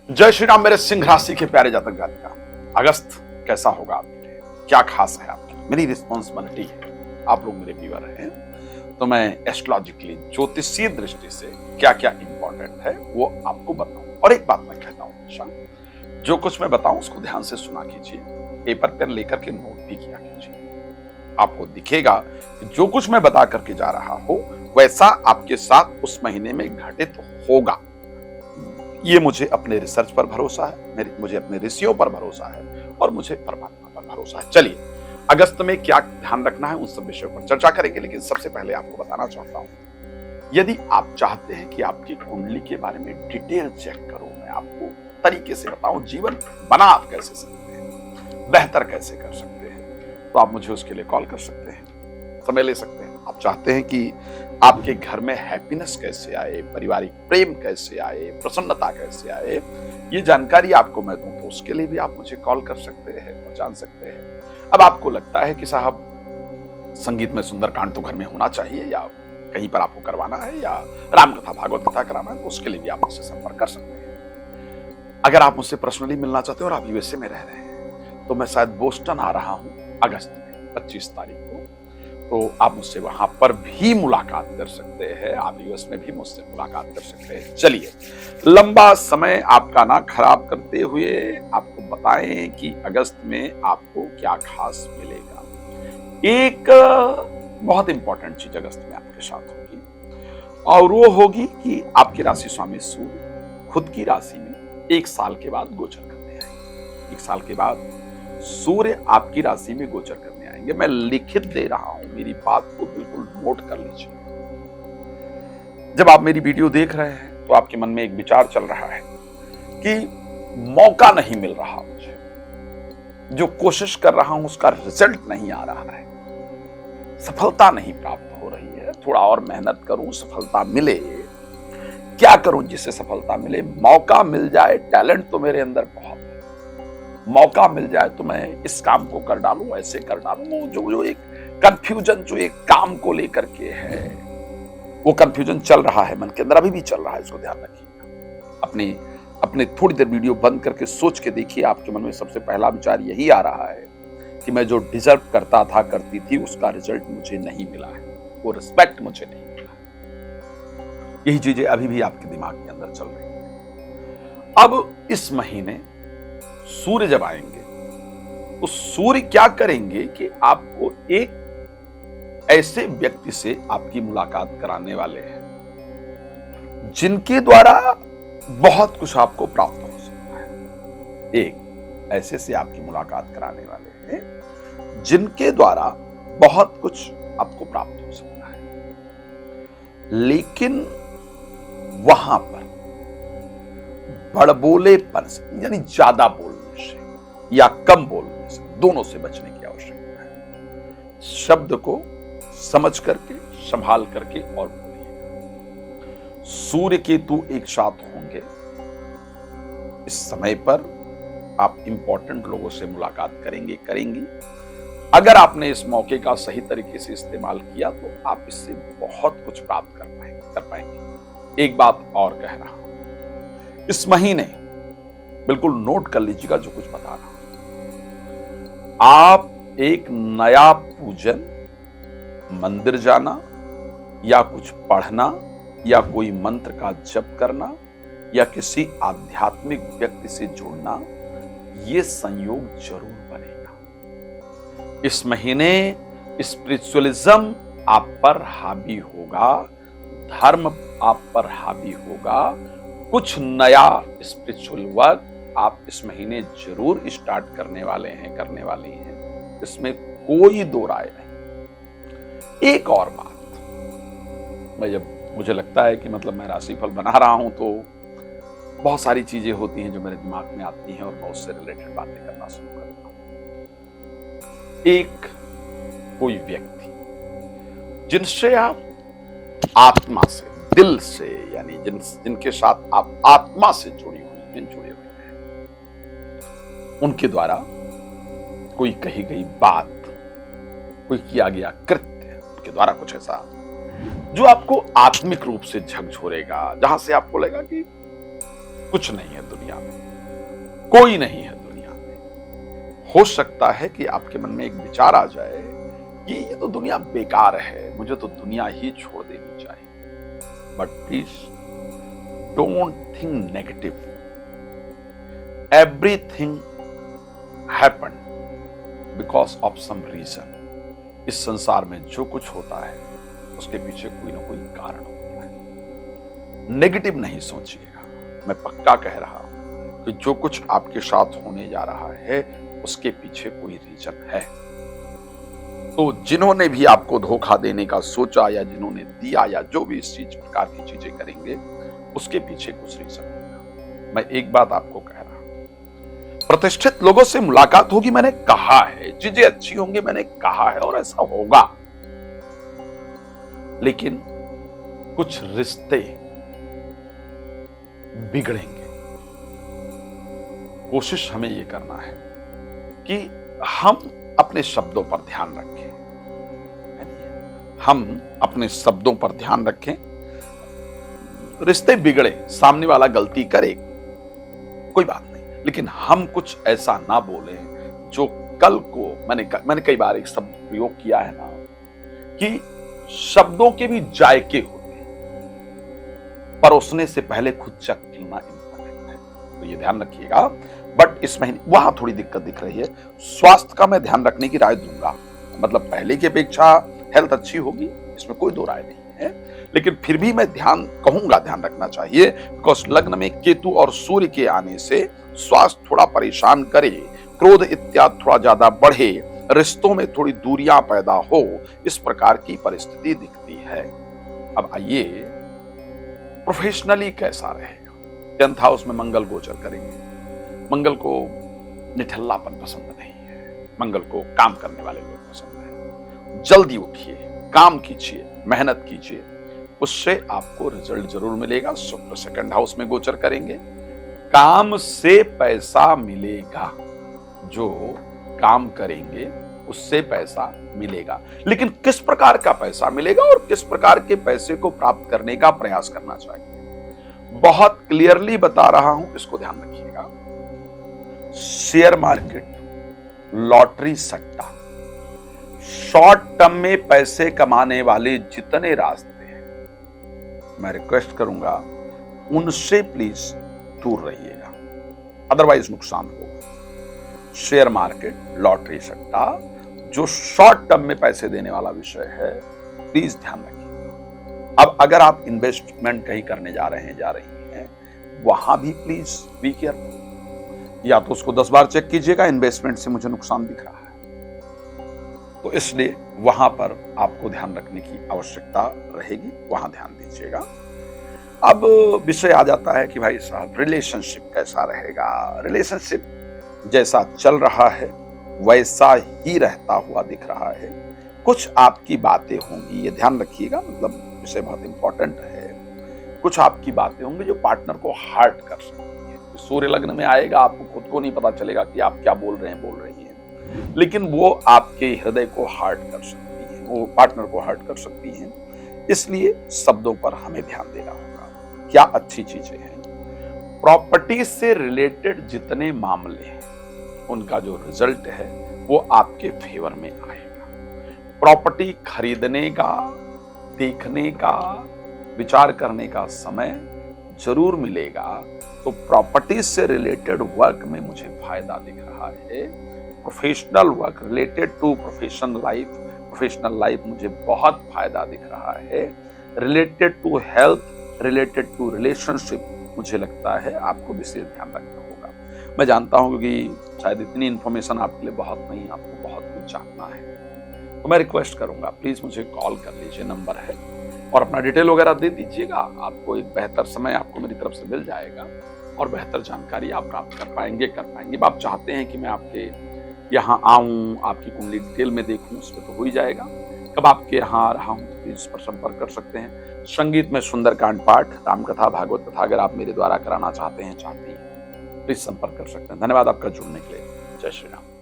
जय श्री राम मेरे सिंह राशि के प्यारे जातक जातिका। अगस्त कैसा होगा आपके लिए, क्या खास है आपके लिए? मेरी रिस्पॉन्सिबिलिटी है, आप लोग मेरे व्यूअर हैं, तो मैं एस्ट्रोलॉजिकली ज्योतिषीय दृष्टि से क्या क्या इंपॉर्टेंट है वो आपको बताऊं। और एक बात मैं कहता हूं हमेशा, जो कुछ मैं बताऊं उसको ध्यान से सुना कीजिए, पेपर पेन लेकर के नोट भी किया कीजिए। आपको दिखेगा कि जो कुछ मैं बता करके जा रहा हूं वैसा आपके साथ उस महीने में घटित होगा। ये मुझे अपने रिसर्च पर भरोसा है, मुझे अपने ऋषियों पर भरोसा है और मुझे परमात्मा पर भरोसा है। चलिए, अगस्त में क्या ध्यान रखना है उन सब विषयों पर चर्चा करेंगे, लेकिन सबसे पहले आपको बताना चाहता हूं, यदि आप चाहते हैं कि आपकी कुंडली के बारे में डिटेल चेक करूं, मैं आपको तरीके से बताऊं, जीवन बना आप कैसे सकते हैं, बेहतर कैसे कर सकते हैं, तो आप मुझे उसके लिए कॉल कर सकते हैं, समय ले सकते हैं। आप चाहते हैं कि आपके घर में हैप्पीनेस कैसे आए, पारिवारिक प्रेम कैसे आए, प्रसन्नता कैसे आए, ये जानकारी आपको मैं दूं, तो उसके लिए भी आप मुझे कॉल कर सकते हैं और जान सकते हैं। अब आपको लगता है कि साहब संगीत में सुंदरकांड तो घर में होना चाहिए, या कहीं पर आपको करवाना है, या रामकथा भागवत कथा कराना है, तो उसके लिए भी आप मुझसे संपर्क कर सकते हैं। अगर आप मुझसे पर्सनली मिलना चाहते हैं और आप यूएसए में रह रहे हैं, तो मैं शायद बोस्टन आ रहा हूं अगस्त में 25 तारीख को, तो आप मुझसे वहां पर भी मुलाकात कर सकते हैं, आप यूएस में भी मुझसे मुलाकात कर सकते हैं। चलिए, लंबा समय आपका ना खराब करते हुए आपको बताएं कि अगस्त में आपको क्या खास मिलेगा। एक बहुत इंपॉर्टेंट चीज अगस्त में आपके साथ होगी, और वो होगी कि आपकी राशि स्वामी सूर्य खुद की राशि में 1 साल के बाद गोचर करने आएंगे। 1 साल के बाद सूर्य आपकी राशि में गोचर करने आएंगे। मैं लिखित दे रहा हूं, मेरी बात को बिल्कुल नोट कर लीजिए। जब आप मेरी वीडियो देख रहे हैं तो आपके मन में एक विचार चल रहा है कि मौका नहीं मिल रहा, मुझे जो कोशिश कर रहा हूं उसका रिजल्ट नहीं आ रहा है, सफलता नहीं प्राप्त हो रही है, थोड़ा और मेहनत करूं सफलता मिले, क्या करूं जिससे सफलता मिले, मौका मिल जाए, टैलेंट तो मेरे अंदर बहुत है, मौका मिल जाए तो मैं इस काम को कर डालूं, ऐसे कर डालूं। जो एक कंफ्यूजन जो एक काम को लेकर के है, वो कंफ्यूजन चल रहा है मन के अंदर, अभी भी चल रहा है, इसको ध्यान रखिए। अपने थोड़ी देर वीडियो बंद करके सोच के देखिए, आपके मन में सबसे पहला विचार यही आ रहा है कि मैं जो डिजर्व करता था, करती थी, उसका रिजल्ट मुझे नहीं मिला है, वो रिस्पेक्ट मुझे नहीं मिला है। यही चीजें अभी भी आपके दिमाग के अंदर चल रही है। अब इस महीने सूर्य जब आएंगे तो सूर्य क्या करेंगे कि आपको एक ऐसे व्यक्ति से आपकी मुलाकात कराने वाले हैं जिनके द्वारा बहुत कुछ आपको प्राप्त हो सकता है। एक ऐसे से आपकी मुलाकात कराने वाले हैं जिनके द्वारा बहुत कुछ आपको प्राप्त हो सकता है, लेकिन वहां पर बड़बोलेपन से, यानी ज्यादा बोलने से या कम बोलने से, दोनों से बचने की आवश्यकता है। शब्द को समझ करके, संभाल करके और बोलिए। सूर्य केतु एक साथ होंगे इस समय पर, आप इंपॉर्टेंट लोगों से मुलाकात करेंगी। अगर आपने इस मौके का सही तरीके से इस्तेमाल किया तो आप इससे बहुत कुछ प्राप्त कर पाएंगे। एक बात और कह रहा हूं, इस महीने बिल्कुल नोट कर लीजिएगा जो कुछ बता रहा हूं। आप एक नया पूजन, मंदिर जाना, या कुछ पढ़ना, या कोई मंत्र का जप करना, या किसी आध्यात्मिक व्यक्ति से जुड़ना, ये संयोग जरूर बनेगा। इस महीने स्पिरिचुअलिज्म आप पर हावी होगा, धर्म आप पर हावी होगा, कुछ नया स्पिरिचुअल वर्क आप इस महीने जरूर स्टार्ट करने वाली हैं, इसमें कोई दो राय नहीं। एक और बात, मुझे लगता है कि मैं राशिफल बना रहा हूं तो बहुत सारी चीजें होती हैं जो मेरे दिमाग में आती हैं और मैं उससे रिलेटेड बातें करना शुरू करता हूं। एक कोई व्यक्ति जिनसे आप आत्मा से, दिल से, यानी जिनके साथ आप आत्मा से जुड़े हुए हैं, उनके द्वारा कोई कही गई बात, कोई किया गया कृत्य, उनके द्वारा कुछ ऐसा जो आपको आत्मिक रूप से झकझोरेगा, जहां से आपको लगेगा कि कुछ नहीं है दुनिया में, कोई नहीं है दुनिया में। हो सकता है कि आपके मन में एक विचार आ जाए कि ये तो दुनिया बेकार है, मुझे तो दुनिया ही छोड़ देनी चाहिए। But please don't think negative. Everything happened because of some reason. इस संसार में जो कुछ होता है उसके पीछे कोई ना कोई कारण होता है। नेगेटिव नहीं सोचिएगा। मैं पक्का कह रहा हूं कि जो कुछ आपके साथ होने जा रहा है उसके पीछे कोई रीजन है। तो जिन्होंने भी आपको धोखा देने का सोचा या जिन्होंने दिया या जो भी इस चीज प्रकार की चीजें करेंगे उसके पीछे कुछ रीजन होगा। मैं एक बात आपको कह रहा हूं, प्रतिष्ठित लोगों से मुलाकात होगी, मैंने कहा है, चीजें अच्छी होंगी, मैंने कहा है और ऐसा होगा। लेकिन कुछ रिश्ते बिगड़ेंगे। कोशिश हमें यह करना है कि हम अपने शब्दों पर ध्यान रखें। हम अपने शब्दों पर ध्यान रखें। रिश्ते बिगड़े, सामने वाला गलती करे, कोई बात नहीं, लेकिन हम कुछ ऐसा ना बोले जो कल को, मैंने कई बार एक शब्द प्रयोग किया है ना कि शब्दों के भी जायके होते हैं, परोसने से पहले खुद चख लेना इंपॉर्टेंट है। तो ये ध्यान रखिएगा। बट इस महीने वहां थोड़ी दिक्कत दिख रही है। स्वास्थ्य का मैं ध्यान रखने की राय दूंगा। मतलब पहले की अपेक्षा हेल्थ अच्छी होगी, इसमें कोई दो राय नहीं है, लेकिन फिर भी मैं ध्यान रखना चाहिए। बिकॉज लग्न में केतु और सूर्य के आने से स्वास्थ्य थोड़ा परेशान करे, क्रोध इत्यादि थोड़ा ज्यादा बढ़े, रिश्तों में थोड़ी दूरियां पैदा हो, इस प्रकार की परिस्थिति दिखती है। अब आइए प्रोफेशनली कैसा रहेगा। 10th हाउस में मंगल गोचर करेंगे। मंगल को निठल्लापन पसंद नहीं है, मंगल को काम करने वाले लोग पसंद है। जल्दी उठिए, काम कीजिए, मेहनत कीजिए, उससे आपको रिजल्ट जरूर मिलेगा। शुक्र 2nd हाउस में गोचर करेंगे। काम से पैसा मिलेगा, जो काम करेंगे उससे पैसा मिलेगा, लेकिन किस प्रकार का पैसा मिलेगा और किस प्रकार के पैसे को प्राप्त करने का प्रयास करना चाहिए, बहुत क्लियरली बता रहा हूं, इसको ध्यान रखिएगा। शेयर मार्केट, लॉटरी, सट्टा, शॉर्ट टर्म में पैसे कमाने वाले जितने रास्ते हैं, मैं रिक्वेस्ट करूंगा उनसे प्लीज दूर रहिएगा, अदरवाइज नुकसान होगा। शेयर मार्केट, लॉटरी, सट्टा, जो शॉर्ट टर्म में पैसे देने वाला विषय है, प्लीज ध्यान रखिए। अब अगर आप इन्वेस्टमेंट कहीं करने जा रही हैं, वहां भी प्लीज बी केयरफुल। या तो उसको 10 बार चेक कीजिएगा, इन्वेस्टमेंट से मुझे नुकसान दिख रहा है, तो इसलिए वहां पर आपको ध्यान रखने की आवश्यकता रहेगी, वहां ध्यान दीजिएगा। अब विषय आ जाता है कि भाई साहब रिलेशनशिप कैसा रहेगा। रिलेशनशिप जैसा चल रहा है वैसा ही रहता हुआ दिख रहा है। कुछ आपकी बातें होंगी, ये ध्यान रखिएगा, मतलब विषय बहुत इंपॉर्टेंट है। कुछ आपकी बातें होंगी जो पार्टनर को हर्ट कर सकती है। सूर्य लग्न में आएगा, आपको खुद को नहीं पता चलेगा कि आप क्या बोल रही हैं, लेकिन वो आपके हृदय को हर्ट कर सकती है, वो पार्टनर को हर्ट कर सकती है। इसलिए शब्दों पर हमें ध्यान देना होगा। क्या अच्छी चीजें हैं, प्रॉपर्टी से रिलेटेड जितने मामले हैं उनका जो रिजल्ट है वो आपके फेवर में आएगा। प्रॉपर्टी खरीदने का, देखने का, विचार करने का समय जरूर मिलेगा। तो प्रॉपर्टी से रिलेटेड वर्क में मुझे फायदा दिख रहा है। Professional work related to professional life मुझे बहुत फायदा दिख रहा है। Related to health, related to relationship, मुझे लगता है आपको विशेष ध्यान रखना होगा। मैं जानता हूं क्योंकि शायद इतनी इंफॉर्मेशन आपके लिए बहुत नहीं, आपको बहुत कुछ जानना है, तो मैं रिक्वेस्ट करूंगा प्लीज मुझे कॉल कर लीजिए, नंबर है, और अपना डिटेल वगैरह दे दीजिएगा। आपको एक बेहतर समय आपको मेरी तरफ से मिल जाएगा और बेहतर जानकारी आप प्राप्त कर पाएंगे। अब आप चाहते हैं कि मैं आपके यहाँ आऊं, आपकी कुंडली डिटेल में देखूं, उसमें तो हो ही जाएगा। कब आपके यहाँ आ रहा हूं तो प्लीज इस पर संपर्क कर सकते हैं। संगीत में सुंदरकांड पाठ, रामकथा, भागवत कथा अगर आप मेरे द्वारा कराना चाहते हैं प्लीज संपर्क कर सकते हैं। धन्यवाद आपका जुड़ने के लिए। जय श्री राम।